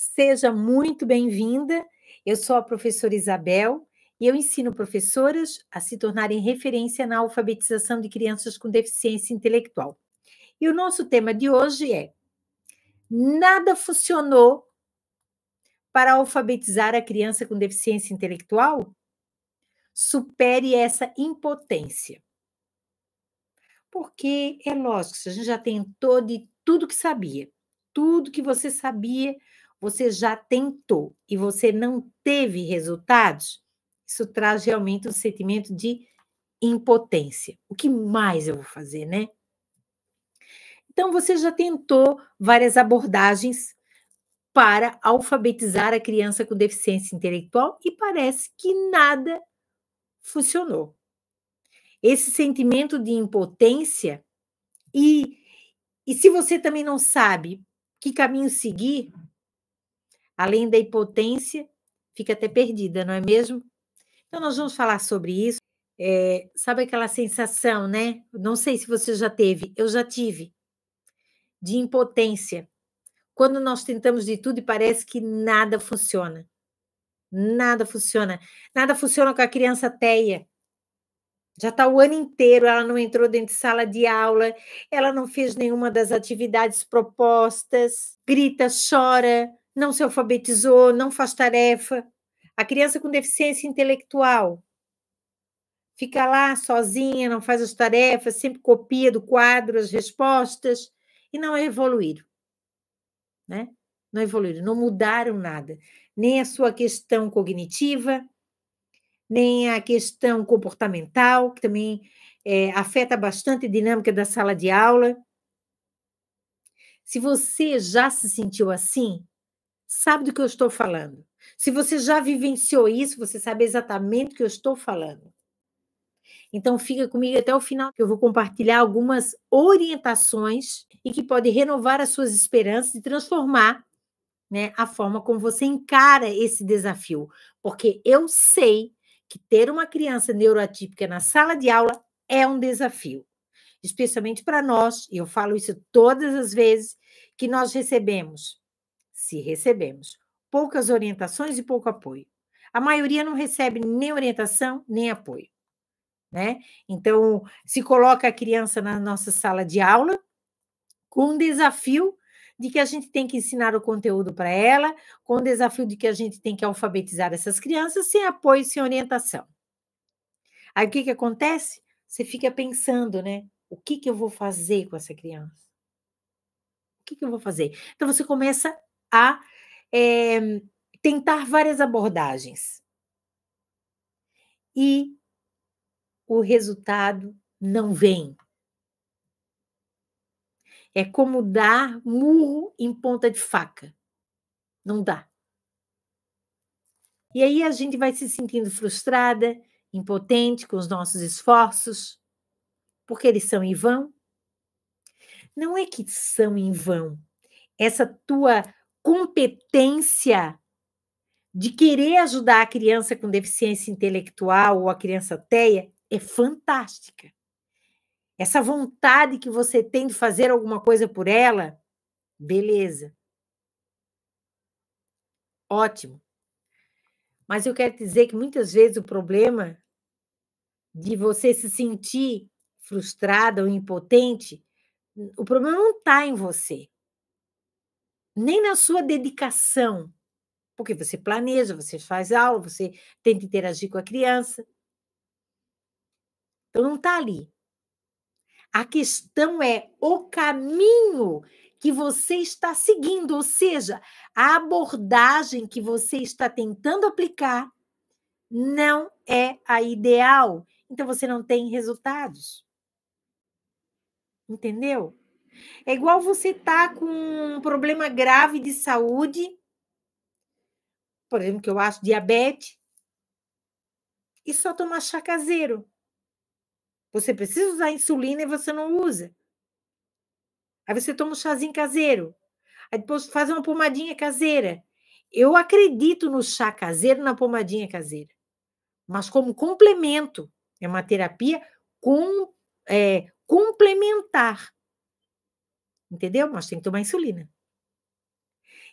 Seja muito bem-vinda. Eu sou a professora Isabel e eu ensino professoras a se tornarem referência na alfabetização de crianças com deficiência intelectual. E o nosso tema de hoje é: nada funcionou para alfabetizar a criança com deficiência intelectual? Supere essa impotência. Porque é lógico, se a gente já tentou de tudo que sabia, tudo que você sabia, você já tentou e você não teve resultados, isso traz realmente um sentimento de impotência. O que mais eu vou fazer, né? Então, você já tentou várias abordagens para alfabetizar a criança com deficiência intelectual e parece que nada funcionou. Esse sentimento de impotência e se você também não sabe que caminho seguir, além da impotência, fica até perdida, não é mesmo? Então, nós vamos falar sobre isso. Sabe aquela sensação, né? Não sei se você já teve, eu já tive, de impotência. Quando nós tentamos de tudo e parece que nada funciona. Nada funciona. Nada funciona com a criança TEA. Já está o ano inteiro, ela não entrou dentro de sala de aula, ela não fez nenhuma das atividades propostas, grita, chora, não se alfabetizou, não faz tarefa. A criança com deficiência intelectual fica lá sozinha, não faz as tarefas, sempre copia do quadro as respostas e não evoluíram, né? Não evoluíram, não mudaram nada, nem a sua questão cognitiva, nem a questão comportamental, que também afeta bastante a dinâmica da sala de aula. Se você já se sentiu assim, sabe do que eu estou falando. Se você já vivenciou isso, você sabe exatamente o que eu estou falando. Então, fica comigo até o final, que eu vou compartilhar algumas orientações e que podem renovar as suas esperanças e transformar, né, a forma como você encara esse desafio. Porque eu sei que ter uma criança neuroatípica na sala de aula é um desafio, especialmente para nós, e eu falo isso todas as vezes, que nós recebemos, se recebemos, poucas orientações e pouco apoio. A maioria não recebe nem orientação, nem apoio, né? Então, se coloca a criança na nossa sala de aula com um desafio de que a gente tem que ensinar o conteúdo para ela, com o desafio de que a gente tem que alfabetizar essas crianças sem apoio, sem orientação. Aí o que que acontece? Você fica pensando, né? O que que eu vou fazer com essa criança? O que que eu vou fazer? Então você começa a tentar várias abordagens e o resultado não vem. É como dar murro em ponta de faca. Não dá. E aí a gente vai se sentindo frustrada, impotente com os nossos esforços, porque eles são em vão. Não é que são em vão. Essa tua competência de querer ajudar a criança com deficiência intelectual ou a criança TEA é fantástica. Essa vontade que você tem de fazer alguma coisa por ela, beleza. Ótimo. Mas eu quero dizer que muitas vezes o problema de você se sentir frustrada ou impotente, o problema não está em você, nem na sua dedicação, porque você planeja, você faz aula, você tenta interagir com a criança. Então não está ali. A questão é o caminho que você está seguindo, ou seja, a abordagem que você está tentando aplicar não é a ideal. Então você não tem resultados. Entendeu? É igual você tá com um problema grave de saúde, por exemplo, que eu acho diabetes, e só tomar chá caseiro. Você precisa usar insulina e você não usa. Aí você toma um chazinho caseiro. Aí depois faz uma pomadinha caseira. Eu acredito no chá caseiro, na pomadinha caseira, mas como complemento. É uma terapia complementar. Entendeu? Mas tem que tomar insulina.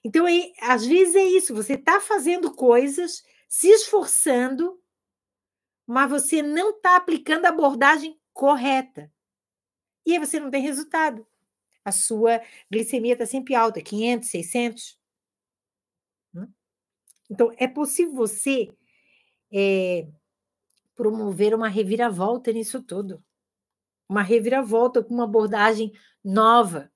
Então, às vezes é isso, você está fazendo coisas, se esforçando, mas você não está aplicando a abordagem correta. E aí você não tem resultado. A sua glicemia está sempre alta, 500, 600. Né? Então, é possível você promover uma reviravolta nisso tudo. Uma reviravolta com uma abordagem nova.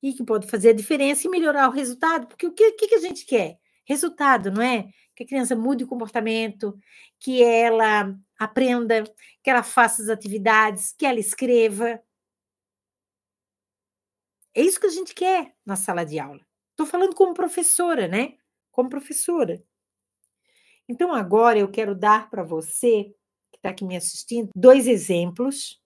E que pode fazer a diferença e melhorar o resultado. Porque o que a gente quer? Resultado, não é? Que a criança mude o comportamento, que ela aprenda, que ela faça as atividades, que ela escreva. É isso que a gente quer na sala de aula. Estou falando como professora, né? Como professora. Então, agora eu quero dar para você, que está aqui me assistindo, 2 exemplos.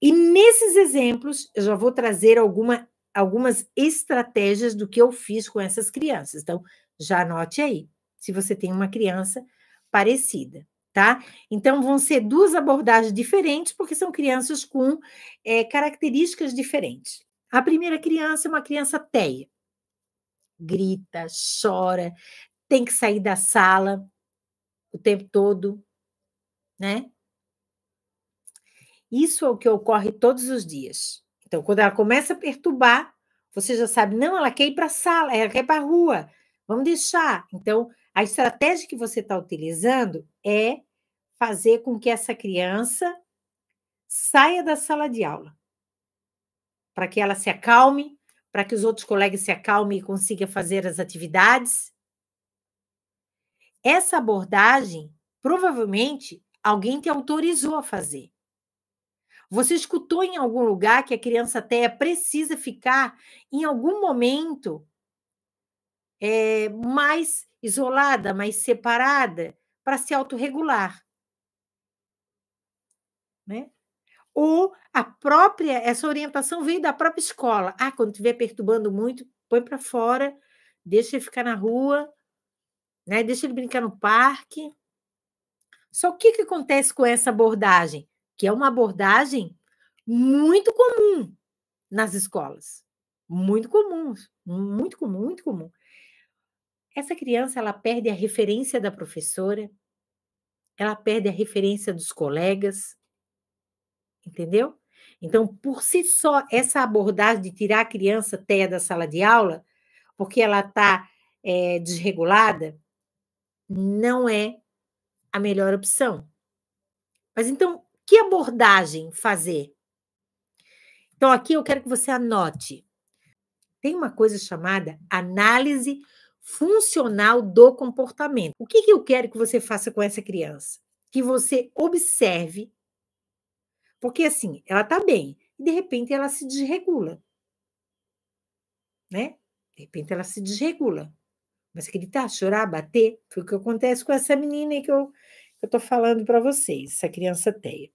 E nesses exemplos, eu já vou trazer algumas estratégias do que eu fiz com essas crianças. Então, já anote aí, se você tem uma criança parecida, tá? Então, vão ser 2 abordagens diferentes, porque são crianças com características diferentes. A primeira criança é uma criança TEA. Grita, chora, tem que sair da sala o tempo todo, né? Isso é o que ocorre todos os dias. Então, quando ela começa a perturbar, você já sabe, não, ela quer ir para a sala, ela quer ir para a rua, vamos deixar. Então, a estratégia que você está utilizando é fazer com que essa criança saia da sala de aula, para que ela se acalme, para que os outros colegas se acalmem e consigam fazer as atividades. Essa abordagem, provavelmente, alguém te autorizou a fazer. Você escutou em algum lugar que a criança TEA precisa ficar, em algum momento, mais isolada, mais separada, para se autorregular, né? Ou essa orientação veio da própria escola. Ah, quando estiver perturbando muito, põe para fora, deixa ele ficar na rua, né? Deixa ele brincar no parque. Só o que acontece com essa abordagem? Que é uma abordagem muito comum nas escolas. Muito comum, muito comum, muito comum. Essa criança, ela perde a referência da professora, ela perde a referência dos colegas, entendeu? Então, por si só, essa abordagem de tirar a criança TEA da sala de aula, porque ela está desregulada, não é a melhor opção. Mas então, que abordagem fazer? Então, aqui eu quero que você anote. Tem uma coisa chamada análise funcional do comportamento. O que eu quero que você faça com essa criança? Que você observe, porque assim, ela está bem, e de repente ela se desregula, né? De repente ela se desregula. Mas gritar, chorar, bater, foi o que acontece com essa menina que eu estou falando para vocês, essa criança TEA.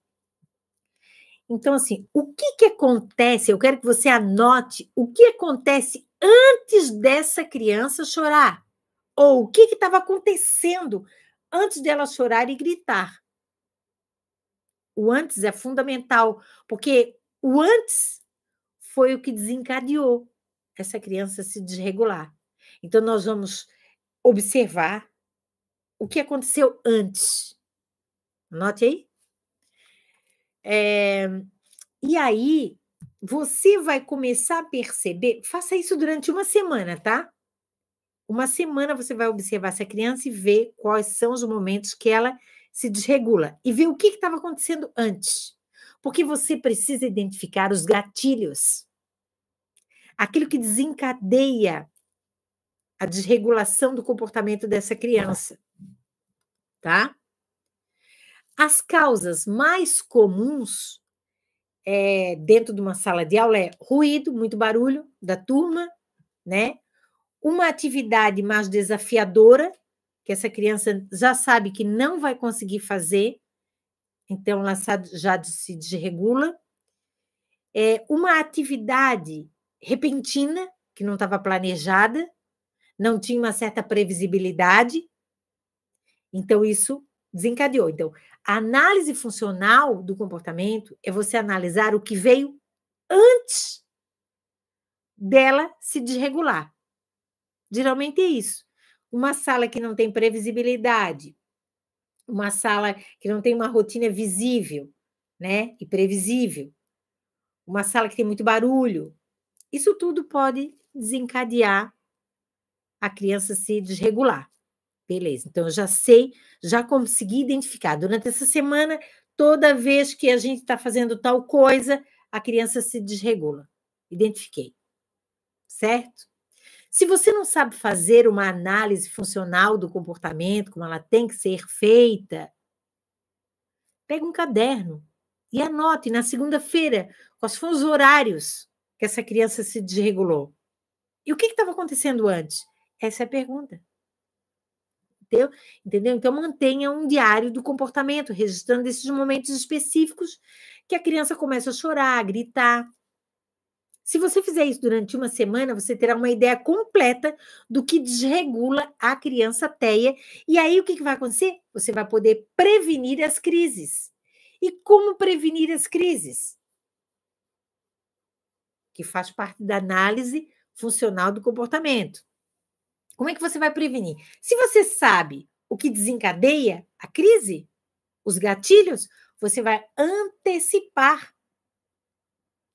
Então, assim, o que acontece? Eu quero que você anote o que acontece antes dessa criança chorar. Ou o que estava acontecendo antes dela chorar e gritar. O antes é fundamental, porque o antes foi o que desencadeou essa criança se desregular. Então, nós vamos observar o que aconteceu antes. Anote aí. E aí, você vai começar a perceber, faça isso durante uma semana, tá? Uma semana você vai observar essa criança e ver quais são os momentos que ela se desregula e ver o que estava acontecendo antes. Porque você precisa identificar os gatilhos, aquilo que desencadeia a desregulação do comportamento dessa criança, tá? As causas mais comuns dentro de uma sala de aula é ruído, muito barulho da turma, né? Uma atividade mais desafiadora, que essa criança já sabe que não vai conseguir fazer, então ela já se desregula. Uma atividade repentina, que não estava planejada, não tinha uma certa previsibilidade, então isso desencadeou. Então, a análise funcional do comportamento é você analisar o que veio antes dela se desregular. Geralmente é isso. Uma sala que não tem previsibilidade, uma sala que não tem uma rotina visível, né, e previsível, uma sala que tem muito barulho, isso tudo pode desencadear a criança se desregular. Beleza, então eu já sei, já consegui identificar. Durante essa semana, toda vez que a gente está fazendo tal coisa, a criança se desregula. Identifiquei, certo? Se você não sabe fazer uma análise funcional do comportamento, como ela tem que ser feita, pega um caderno e anote na segunda-feira quais foram os horários que essa criança se desregulou. E o que estava acontecendo antes? Essa é a pergunta. Entendeu? Então, mantenha um diário do comportamento, registrando esses momentos específicos que a criança começa a chorar, a gritar. Se você fizer isso durante uma semana, você terá uma ideia completa do que desregula a criança TEA. E aí, o que vai acontecer? Você vai poder prevenir as crises. E como prevenir as crises? Que faz parte da análise funcional do comportamento. Como é que você vai prevenir? Se você sabe o que desencadeia a crise, os gatilhos, você vai antecipar.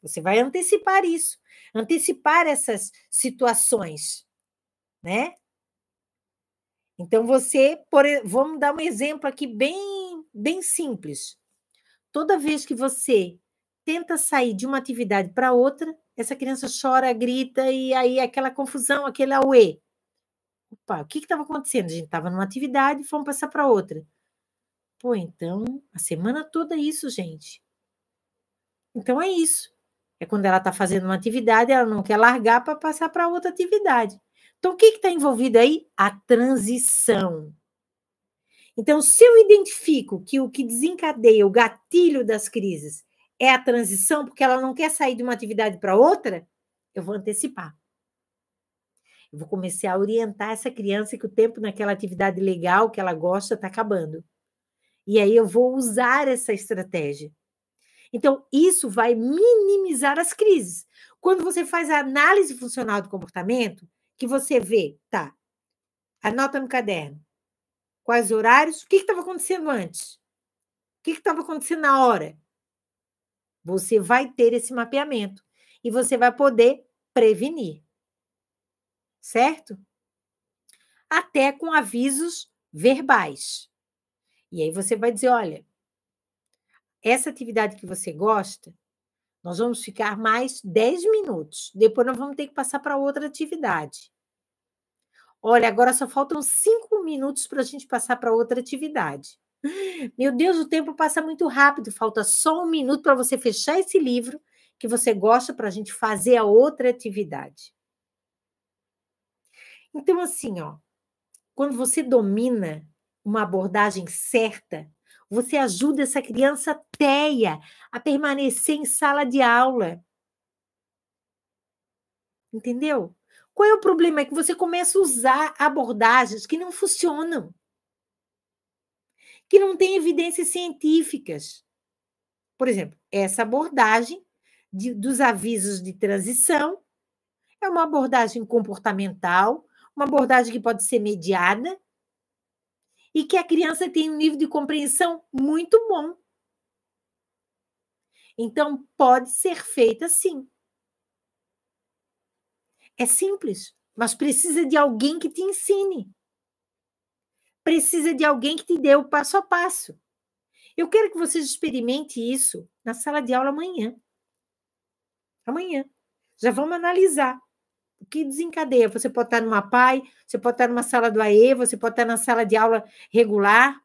Você vai antecipar isso, antecipar essas situações, né? Então vamos dar um exemplo aqui bem simples. Toda vez que você tenta sair de uma atividade para outra, essa criança chora, grita e aí aquela confusão, aquele auê. Opa, o que estava acontecendo? A gente estava numa atividade e fomos passar para outra. Pô, então, a semana toda é isso, gente. Então é isso. É quando ela está fazendo uma atividade, ela não quer largar para passar para outra atividade. Então, o que está envolvido aí? A transição. Então, se eu identifico que o que desencadeia o gatilho das crises é a transição, porque ela não quer sair de uma atividade para outra, eu vou antecipar. Eu vou começar a orientar essa criança que o tempo naquela atividade legal que ela gosta está acabando. E aí eu vou usar essa estratégia. Então, isso vai minimizar as crises. Quando você faz a análise funcional do comportamento, que você vê, tá, anota no caderno, quais horários, o que estava acontecendo antes? O que estava acontecendo na hora? Você vai ter esse mapeamento e você vai poder prevenir, certo? Até com avisos verbais. E aí você vai dizer, olha, essa atividade que você gosta, nós vamos ficar mais 10 minutos. Depois nós vamos ter que passar para outra atividade. Olha, agora só faltam 5 minutos para a gente passar para outra atividade. Meu Deus, o tempo passa muito rápido. Falta só 1 minuto para você fechar esse livro que você gosta para a gente fazer a outra atividade. Então, assim, ó, quando você domina uma abordagem certa, você ajuda essa criança TEA a permanecer em sala de aula. Entendeu? Qual é o problema? É que você começa a usar abordagens que não funcionam, que não têm evidências científicas. Por exemplo, essa abordagem dos avisos de transição é uma abordagem comportamental, uma abordagem que pode ser mediada e que a criança tem um nível de compreensão muito bom. Então, pode ser feita sim. É simples, mas precisa de alguém que te ensine. Precisa de alguém que te dê o passo a passo. Eu quero que vocês experimentem isso na sala de aula amanhã. Amanhã. Já vamos analisar o que desencadeia. Você pode estar numa PAI, você pode estar numa sala do AE, você pode estar na sala de aula regular,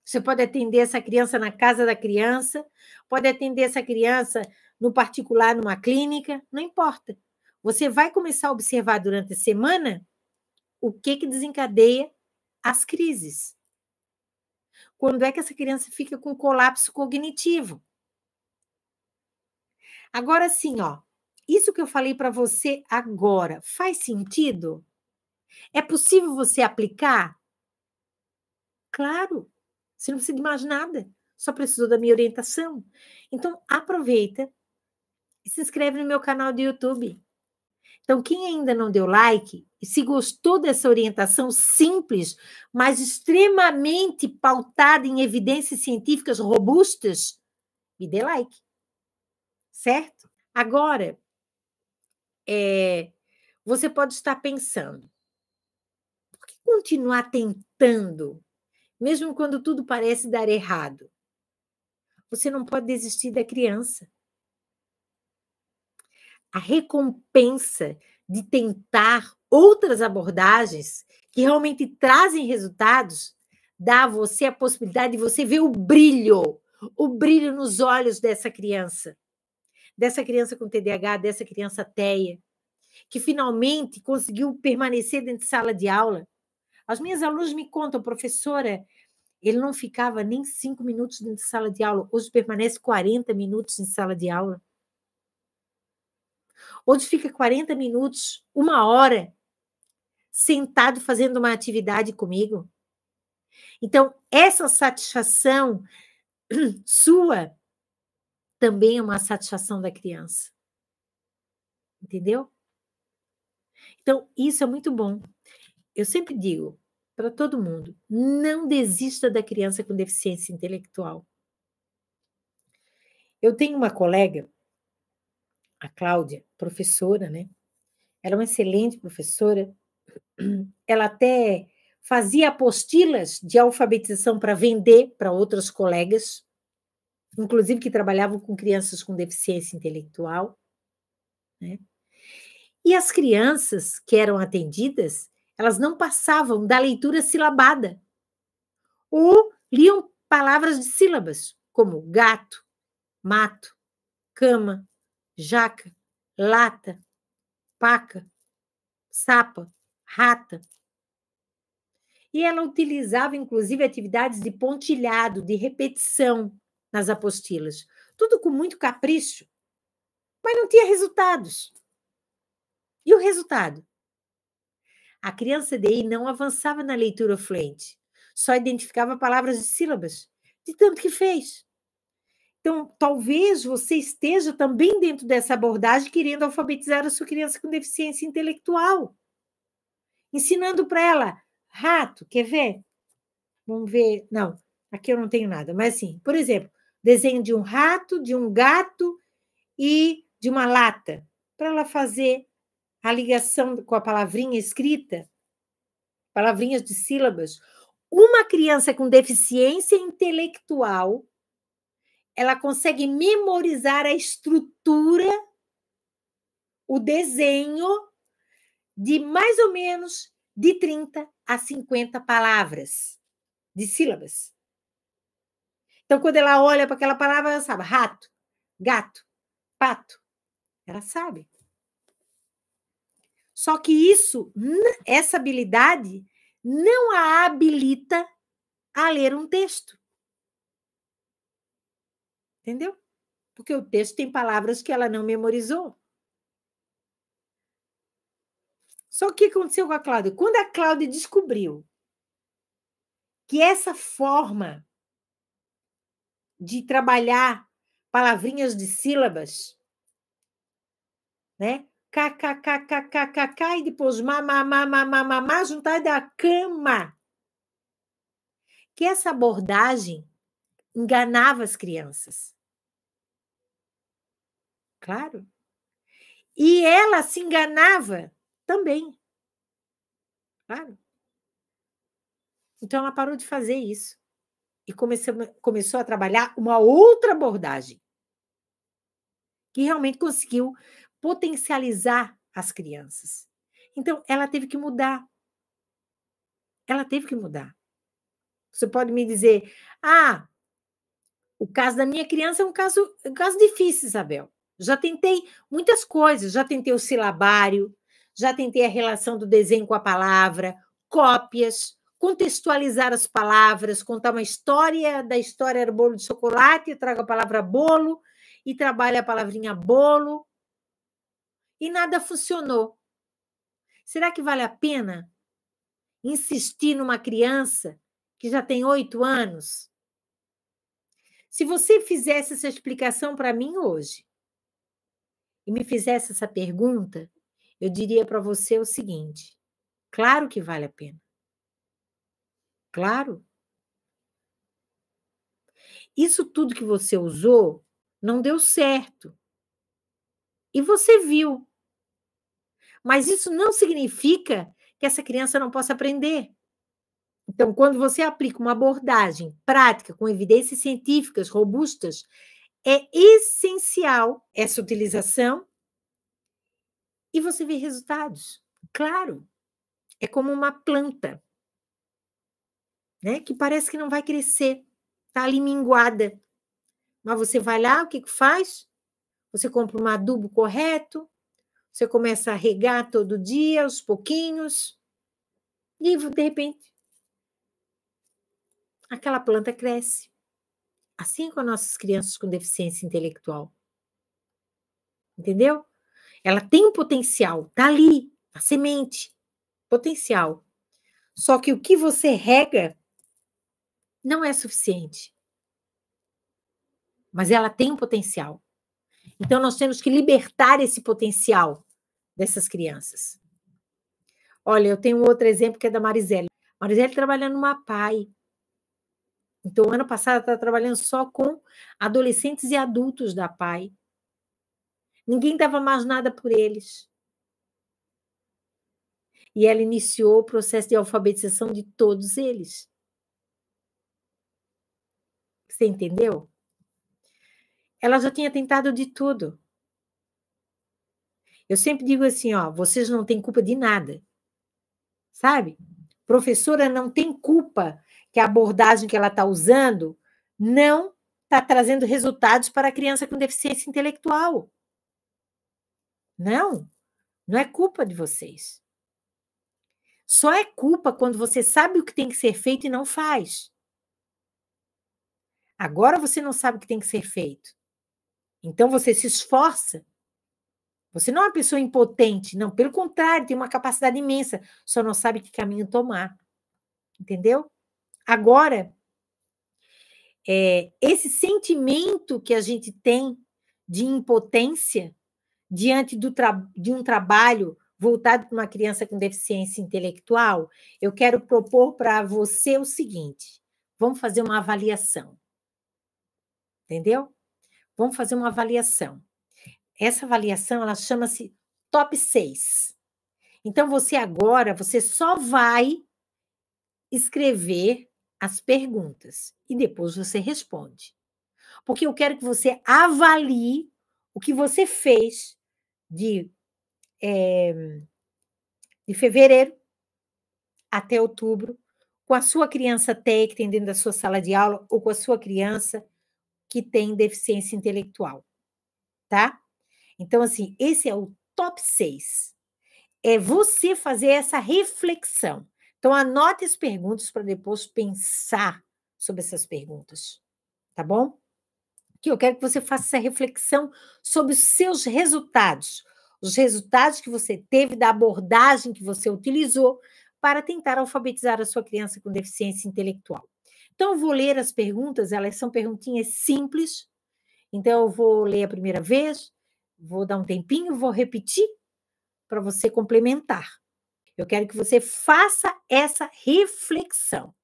você pode atender essa criança na casa da criança, pode atender essa criança no particular, numa clínica, não importa. Você vai começar a observar durante a semana o que desencadeia as crises. Quando é que essa criança fica com colapso cognitivo? Agora sim, ó, isso que eu falei para você agora, faz sentido? É possível você aplicar? Claro, você não precisa de mais nada, só precisou da minha orientação. Então, aproveita e se inscreve no meu canal do YouTube. Então, quem ainda não deu like, se gostou dessa orientação simples, mas extremamente pautada em evidências científicas robustas, me dê like, certo? Agora, você pode estar pensando, por que continuar tentando, mesmo quando tudo parece dar errado? Você não pode desistir da criança. A recompensa de tentar outras abordagens que realmente trazem resultados dá a você a possibilidade de você ver o brilho nos olhos dessa criança com TDAH, dessa criança TEA, que finalmente conseguiu permanecer dentro de sala de aula. As minhas alunas me contam, professora, ele não ficava nem 5 minutos dentro de sala de aula, hoje permanece 40 minutos em sala de aula. Hoje fica 40 minutos, 1 hora, sentado fazendo uma atividade comigo. Então, essa satisfação sua também é uma satisfação da criança. Entendeu? Então, isso é muito bom. Eu sempre digo para todo mundo, não desista da criança com deficiência intelectual. Eu tenho uma colega, a Cláudia, professora, né? Ela é uma excelente professora. Ela até fazia apostilas de alfabetização para vender para outros colegas, inclusive que trabalhavam com crianças com deficiência intelectual, né? E as crianças que eram atendidas, elas não passavam da leitura silabada, ou liam palavras de sílabas, como gato, mato, cama, jaca, lata, paca, sapa, rata. E ela utilizava, inclusive, atividades de pontilhado, de repetição nas apostilas. Tudo com muito capricho, mas não tinha resultados. E o resultado? A criança DI não avançava na leitura fluente, só identificava palavras de sílabas, de tanto que fez. Então, talvez você esteja também dentro dessa abordagem querendo alfabetizar a sua criança com deficiência intelectual, ensinando para ela, rato, quer ver? Vamos ver. Não, aqui eu não tenho nada. Mas, assim, por exemplo, desenho de um rato, de um gato e de uma lata, para ela fazer a ligação com a palavrinha escrita, palavrinhas de sílabas. Uma criança com deficiência intelectual, ela consegue memorizar a estrutura, o desenho de mais ou menos de 30 a 50 palavras de sílabas. Então, quando ela olha para aquela palavra, ela sabe rato, gato, pato. Ela sabe. Só que essa habilidade não a habilita a ler um texto. Entendeu? Porque o texto tem palavras que ela não memorizou. Só que o que aconteceu com a Cláudia? Quando a Cláudia descobriu que essa forma de trabalhar palavrinhas de sílabas, né? KKKKKK e depois mamá, juntar da cama. Que essa abordagem enganava as crianças. Claro. E ela se enganava também. Claro. Então ela parou de fazer isso e começou a trabalhar uma outra abordagem que realmente conseguiu potencializar as crianças. Então, ela teve que mudar. Ela teve que mudar. Você pode me dizer, o caso da minha criança é um caso difícil, Isabel. Já tentei muitas coisas, já tentei o silabário, já tentei a relação do desenho com a palavra, cópias, contextualizar as palavras, contar uma história, da história era bolo de chocolate, eu trago a palavra bolo e trabalho a palavrinha bolo, e nada funcionou. Será que vale a pena insistir numa criança que já tem 8 anos? Se você fizesse essa explicação para mim hoje e me fizesse essa pergunta, eu diria para você o seguinte: Claro que vale a pena. Claro. Isso tudo que você usou não deu certo. E você viu. Mas isso não significa que essa criança não possa aprender. Então, quando você aplica uma abordagem prática com evidências científicas robustas, é essencial essa utilização e você vê resultados. Claro, é como uma planta, né, que parece que não vai crescer, está ali minguada. Mas você vai lá, o que que faz? Você compra um adubo correto, você começa a regar todo dia, aos pouquinhos, e de repente aquela planta cresce. Assim com as nossas crianças com deficiência intelectual, entendeu? Ela tem um potencial, tá ali, a semente, potencial. Só que o que você rega não é suficiente, mas ela tem um potencial. Então nós temos que libertar esse potencial dessas crianças. Olha, eu tenho um outro exemplo que é da Mariselle. Mariselle trabalhando numa PAI. Então, ano passado, ela está trabalhando só com adolescentes e adultos da PAI. Ninguém dava mais nada por eles. E ela iniciou o processo de alfabetização de todos eles. Você entendeu? Ela já tinha tentado de tudo. Eu sempre digo assim, ó, vocês não têm culpa de nada, sabe? Professora não tem culpa que a abordagem que ela está usando não está trazendo resultados para a criança com deficiência intelectual. Não, não é culpa de vocês. Só é culpa quando você sabe o que tem que ser feito e não faz. Agora você não sabe o que tem que ser feito. Então você se esforça. Você não é uma pessoa impotente, não, pelo contrário, tem uma capacidade imensa, só não sabe que caminho tomar. Entendeu? Agora, esse sentimento que a gente tem de impotência diante de um trabalho voltado para uma criança com deficiência intelectual, eu quero propor para você o seguinte: vamos fazer uma avaliação, entendeu? Vamos fazer uma avaliação. Essa avaliação, ela chama-se top 6. Então, você só vai escrever as perguntas e depois você responde. Porque eu quero que você avalie o que você fez de, de fevereiro até outubro, com a sua criança TEA que tem dentro da sua sala de aula, ou com a sua criança que tem deficiência intelectual, tá? Então, assim, esse é o top 6. É você fazer essa reflexão. Então, anote as perguntas para depois pensar sobre essas perguntas, tá bom? Que eu quero que você faça essa reflexão sobre os seus resultados, os resultados que você teve da abordagem que você utilizou para tentar alfabetizar a sua criança com deficiência intelectual. Então, eu vou ler as perguntas, elas são perguntinhas simples, então eu vou ler a primeira vez, vou dar um tempinho, vou repetir para você complementar. Eu quero que você faça essa reflexão,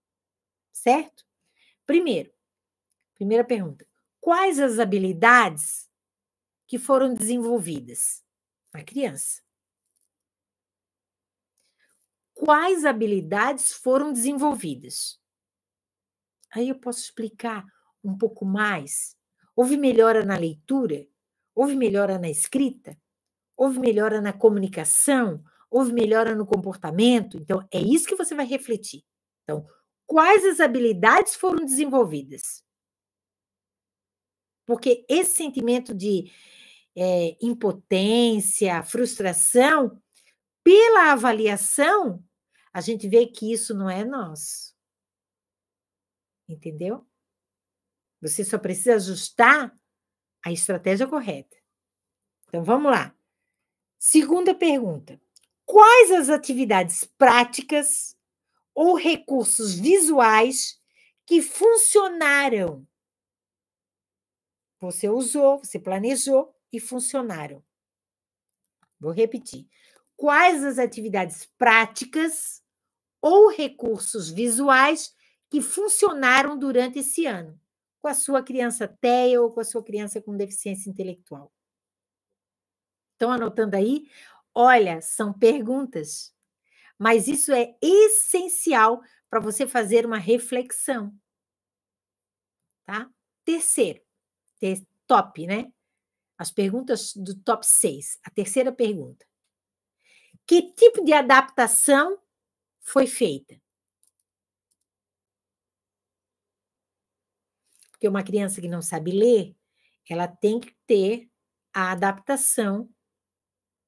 certo? Primeira pergunta: quais as habilidades que foram desenvolvidas na criança? Quais habilidades foram desenvolvidas? Aí eu posso explicar um pouco mais. Houve melhora na leitura? Houve melhora na escrita? Houve melhora na comunicação? Houve melhora no comportamento? Então, é isso que você vai refletir. Então, quais as habilidades foram desenvolvidas? Porque esse sentimento de impotência, frustração, pela avaliação, a gente vê que isso não é nosso. Entendeu? Você só precisa ajustar a estratégia correta. Então, vamos lá. Segunda pergunta: quais as atividades práticas ou recursos visuais que funcionaram? Você usou, você planejou e funcionaram. Vou repetir. quais as atividades práticas ou recursos visuais que funcionaram durante esse ano, com a sua criança TEA ou com a sua criança com deficiência intelectual. Estão anotando aí? Olha, são perguntas, mas isso é essencial para você fazer uma reflexão, tá? Terceiro, top, né? As perguntas do top 6. A terceira pergunta. Que tipo de adaptação foi feita? Porque uma criança que não sabe ler, ela tem que ter a adaptação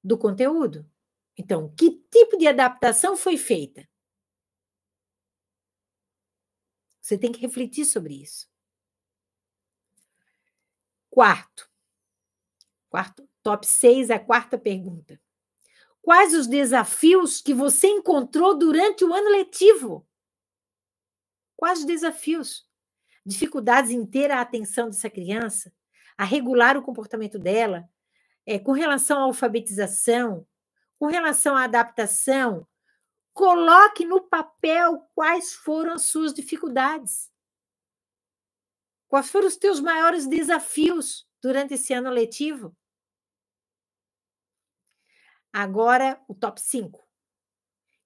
do conteúdo. Então, que tipo de adaptação foi feita? Você tem que refletir sobre isso. Quarto, top 6, a quarta pergunta. Quais os desafios que você encontrou durante o ano letivo? Quais os desafios? Dificuldades em ter a atenção dessa criança, a regular o comportamento dela, com relação à alfabetização, com relação à adaptação. Coloque no papel quais foram as suas dificuldades. Quais foram os teus maiores desafios durante esse ano letivo? Agora, o top 5.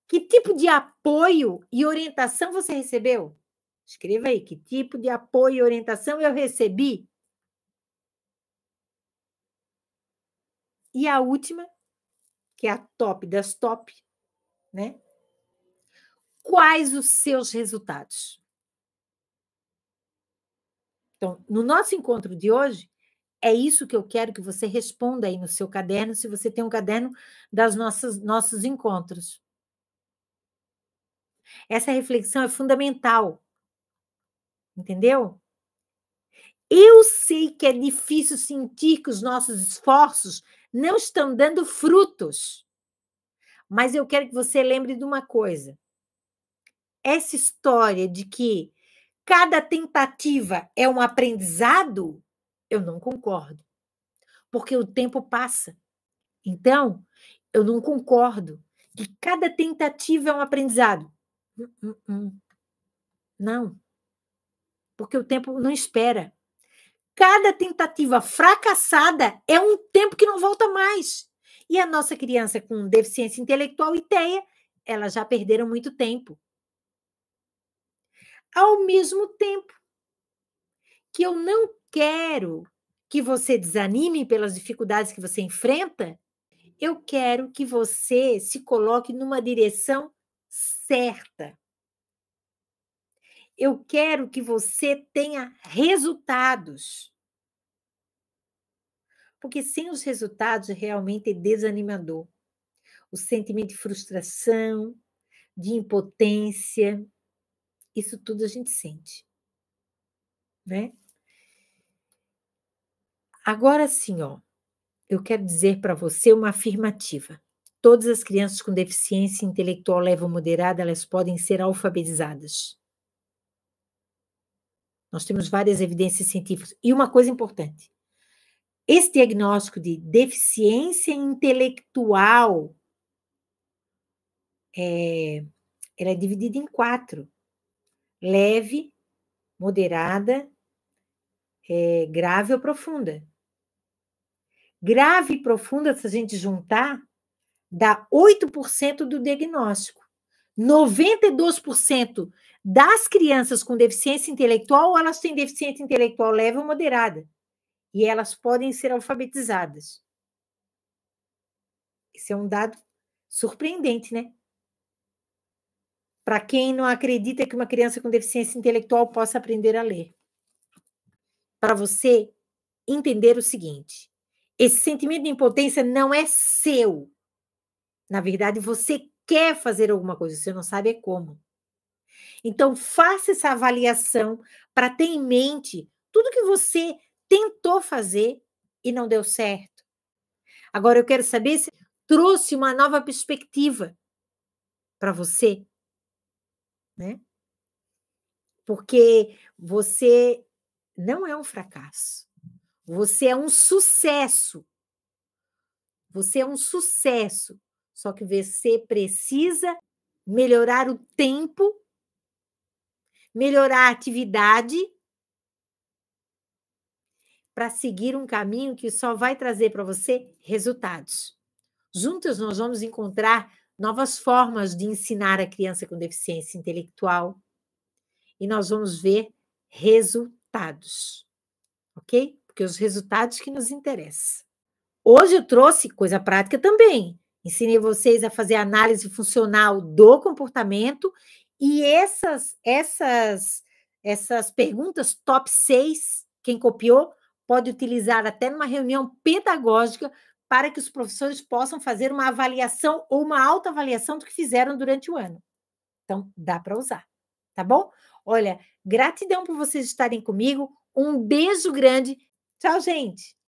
Que tipo de apoio e orientação você recebeu? Escreva aí, que tipo de apoio e orientação eu recebi? E a última, que é a top das top, né? Quais os seus resultados? Então, no nosso encontro de hoje, é isso que eu quero que você responda aí no seu caderno, se você tem um caderno das nossos encontros. Essa reflexão é fundamental, entendeu? Eu sei que é difícil sentir que os nossos esforços não estão dando frutos, mas eu quero que você lembre de uma coisa. Essa história de que cada tentativa é um aprendizado, eu não concordo, porque o tempo passa. Então, eu não concordo que cada tentativa é um aprendizado. Não, porque o tempo não espera. Cada tentativa fracassada é um tempo que não volta mais. E a nossa criança com deficiência intelectual e TEA, elas já perderam muito tempo. Ao mesmo tempo que eu não quero que você desanime pelas dificuldades que você enfrenta, eu quero que você se coloque numa direção certa. Eu quero que você tenha resultados. Porque sem os resultados realmente é desanimador. O sentimento de frustração, de impotência, isso tudo a gente sente, né? Agora sim, ó, eu quero dizer para você uma afirmativa. Todas as crianças com deficiência intelectual leve ou moderada, elas podem ser alfabetizadas. Nós temos várias evidências científicas. E uma coisa importante, esse diagnóstico de deficiência intelectual, ela é dividida em 4. Leve, moderada, grave ou profunda. Grave e profunda, se a gente juntar, dá 8% do diagnóstico. 92% das crianças com deficiência intelectual, elas têm deficiência intelectual leve ou moderada. E elas podem ser alfabetizadas. Esse é um dado surpreendente, né? Para quem não acredita que uma criança com deficiência intelectual possa aprender a ler. Para você entender o seguinte: esse sentimento de impotência não é seu. Na verdade, você quer fazer alguma coisa, você não sabe é como. Então, faça essa avaliação para ter em mente tudo que você tentou fazer e não deu certo. Agora, eu quero saber se trouxe uma nova perspectiva para você, né? Porque você não é um fracasso. Você é um sucesso. Você é um sucesso Só que você precisa melhorar o tempo, melhorar a atividade para seguir um caminho que só vai trazer para você resultados. Juntas nós vamos encontrar novas formas de ensinar a criança com deficiência intelectual e nós vamos ver resultados, ok? Porque os resultados que nos interessam. Hoje eu trouxe coisa prática também. Ensinei vocês a fazer análise funcional do comportamento e essas perguntas top 6, quem copiou, pode utilizar até numa reunião pedagógica para que os professores possam fazer uma avaliação ou uma autoavaliação do que fizeram durante o ano. Então, dá para usar, tá bom? Olha, gratidão por vocês estarem comigo. Um beijo grande. Tchau, gente.